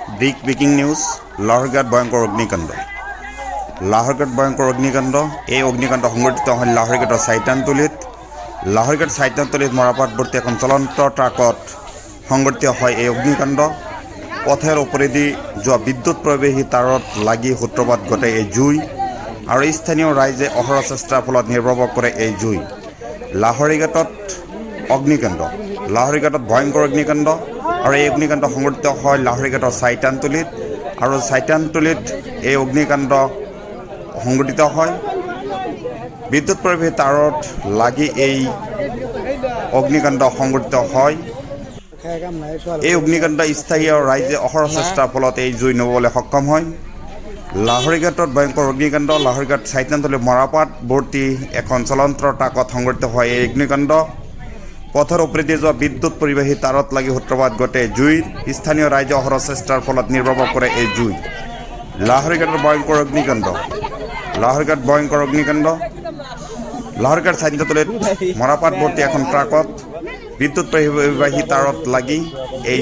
Big breaking news Laharighat ভয়ংকৰ অগ্নিকাণ্ড। লাহৰিঘাট ভয়ংকৰ অগ্নিকাণ্ড। এই অগ্নিকাণ্ড সংঘটিত হয় লাহৰিঘাটৰ চাইতানতলীত। লাহৰিঘাট চাইতানতলীত মৰাপাটভৰ্তি এখন চলন্ত ট্ৰাকত সংঘটিত হয় এই অগ্নিকাণ্ড। পথৰ ওপৰেদি যোৱা বিদ্যুৎ প্ৰৱেশী তাঁৰত লাগি সূত্ৰপাত ঘটে এই জুই আৰু স্থানীয় ৰাইজে অহৰহ চেষ্টাৰ ফলত নিৰ্বাপক কৰে এই জুই। লাহৰিঘাটত অগ্নিকাণ্ড, লাহৰিঘাটত ভয়ংকৰ অগ্নিকাণ্ড আৰু এই অগ্নিকাণ্ড সংঘটিত হয় লাহৰিঘাটৰ চাইতানতলীত আৰু চাইতানতলীত এই অগ্নিকাণ্ড সংঘটিত হয়। বিদ্যুৎ প্ৰৱেশী তাঁৰত লাগি এই অগ্নিকাণ্ড সংঘটিত হয়। এই অগ্নিকাণ্ড স্থায়ী আৰু ৰাইজে অহৰহ চেষ্টাৰ ফলত এই জুই নুবুৱাবলৈ সক্ষম হয়। লাহৰিঘাটত ভয়ংকৰ অগ্নিকাণ্ড। লাহৰিঘাট চাইতানতলী মৰাপাট ভৰ্তি এখন চলন্ত ট্ৰাকত সংঘটিত হয় এই অগ্নিকাণ্ড। পথৰ ওপৰেদি যোৱা বিদ্যুৎ পৰিবাহী তাঁৰত লাগি সূত্ৰপাত ঘটে জুইৰ। স্থানীয় ৰাইজে অহৰহ চেষ্টাৰ ফলত নিৰ্বাপক কৰে এই জুই। লাহৰিঘাটৰ ভয়ংকৰ অগ্নিকাণ্ড, লাহৰিঘাট ভয়ংকৰ অগ্নিকাণ্ড। লাহৰিঘাট চাইতানতলীত মৰাপাট ভৰ্তি এখন ট্ৰাকত বিদ্যুৎ পৰিবাহী তাঁৰত লাগি এই